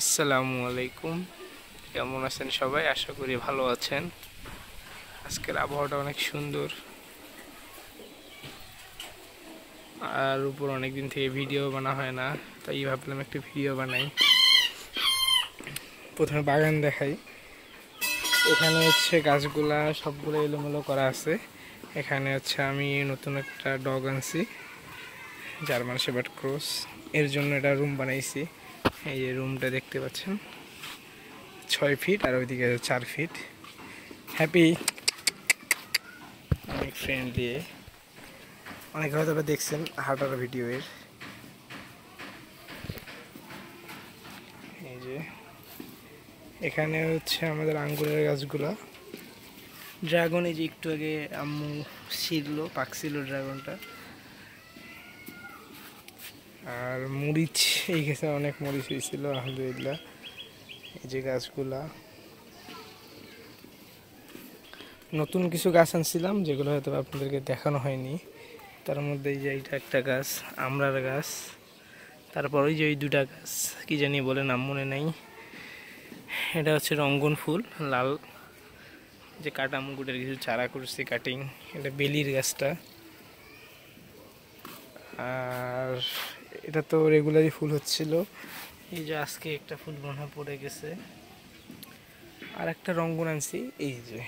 আসসালামু আলাইকুম। কেমন আছেন সবাই? আশা করি ভালো আছেন। আজকের আবহাওয়াটা অনেক সুন্দর, আর উপর অনেকদিন থেকে ভিডিও বানা হয় না, তাই ভাবলাম একটু ভিডিও বানাই। প্রথমে বাগান দেখাই। এখানে হচ্ছে গাছগুলা সবগুলো এলোমেলো করা আছে। এখানে হচ্ছে আমি নতুন একটা ডগ আনছি, জার্মান শেপার্ড ক্রস। এর জন্য একটা রুম বানাইছি। এই যে রুমটা দেখতে পাচ্ছেন, 6 ফিট আর ওইদিকে 4 ফিট। হ্যাপি, অনেক ফ্রেন্ডলি। অনেকে হয়তো দেখছেন হাঁটার ভিডিও এর। এই যে এখানে হচ্ছে আমাদের আঙ্গুরের গাছগুলা, ড্রাগন। এই যে একটু আগে আম্মু ছিললো, পাকছিল ড্রাগনটা। আর মরিচ, এই গাছে অনেক মরিচ হয়েছিল আলহামদুলিল্লাহ। এই যে গাছগুলা, নতুন কিছু গাছ আনছিলাম যেগুলো হয়তো আপনাদেরকে দেখানো হয়নি। তার মধ্যে এই যে এইটা একটা গাছ, আমড়ার গাছ। তারপর ওই যে ওই দুটা গাছ কি জানি বলে, নাম মনে নাই। এটা হচ্ছে রঙ্গন ফুল, লাল, যে কাটা মুকুটের কিছু চারা করছি কাটিং। এটা বেলির গাছটা। আর এটা তো রেগুলারই ফুল হচ্ছিল। এই যে আজকে একটা ফুল মনে পড়ে গেছে। আর একটা রঙ্গন আনছি, এই যে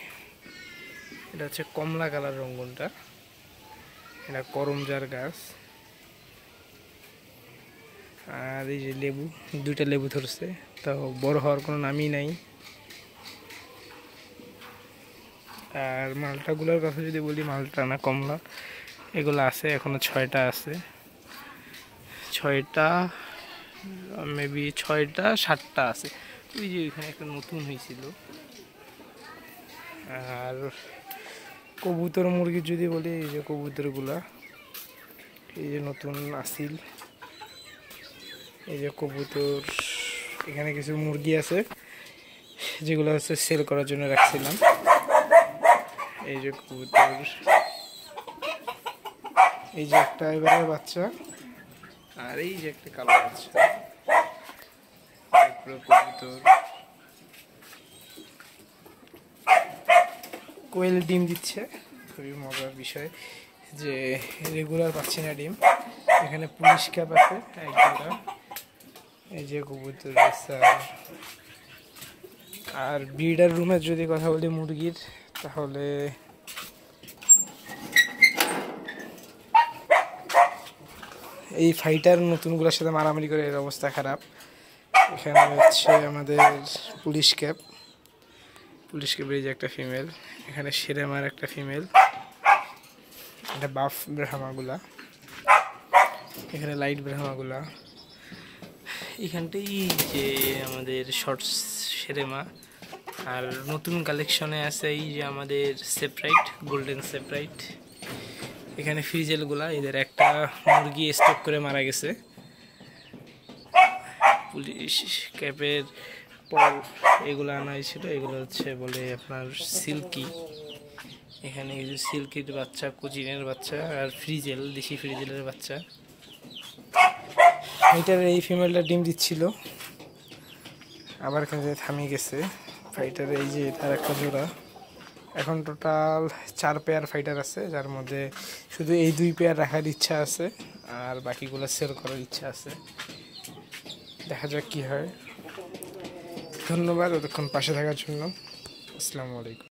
এটা হচ্ছে কমলা কালার রঙ্গনটা। এটা করমজার গাছ। আর এই যে লেবু, দুইটা লেবু ধরছে, তাও বড় হওয়ার কোনো নামই নাই। আর মালটাগুলোর কথা যদি বলি, মালটা না কমলা, এগুলো আছে এখনো 6টা আছে। 6টা, মেবি 6টা 7টা আছে। ওই যে ওইখানে একটা নতুন হয়েছিল। আর কবুতর মুরগি যদি বলি, এই যে কবুতরগুলা, এই যে নতুন আসিল। এই যে কবুতর, এখানে কিছু মুরগি আছে যেগুলো হচ্ছে সেল করার জন্য রাখছিলাম। এই যে কবুতর, এই যে একটা এবারে বাচ্চা, আর এই যে একটা কালো বাচ্চা। কবুতর, কোয়েল ডিম দিচ্ছে। খুবই মজার বিষয় যে রেগুলার পাচ্ছি না ডিম। এখানে পুলিশ ক্যাপ আছে এক জোড়া। এই যে কবুতর। আর ব্রিডার রুমের যদি কথা বলি মুরগির, তাহলে এই ফাইটার নতুনগুলোর সাথে মারামারি করে এর অবস্থা খারাপ। এখানে হচ্ছে আমাদের পুলিশ ক্যাপ, পুলিশ ক্যাপের এই যে একটা ফিমেল। এখানে সেরেমার একটা ফিমেল, এটা বাফ ব্রাহ্মাগুলা। এখানে লাইট ব্রাহ্মাগুলা। এখানটাই যে আমাদের শর্টস সেরেমা। আর নতুন কালেকশনে আছে এই যে আমাদের সেপারেট, গোল্ডেন সেপারেট। এখানে ফ্রিজেলগুলা, এদের একটা মুরগি স্টক করে মারা গেছে। পুলিশ ক্যাপের পর এগুলো আনা হয়েছিল, এগুলো হচ্ছে বলে আপনার সিল্কি। এখানে এই যে সিল্কির বাচ্চা, কোচিনের বাচ্চা, আর ফ্রিজেল, দেশি ফ্রিজেলের বাচ্চা। এটার এই ফিমেলটা ডিম দিচ্ছিল, আবার কাজে থামিয়ে গেছে। ফাইটার এই যে তার একটা জোড়া। এখন টোটাল 4 পেয়ার ফাইটার আছে, যার মধ্যে শুধু এই 2 পেয়ার রাখার ইচ্ছা আছে, আর বাকিগুলো সেল করার ইচ্ছা আছে। দেখা যাক কি হয়। ধন্যবাদ এতক্ষণ পাশে থাকার জন্য। আসসালামু আলাইকুম।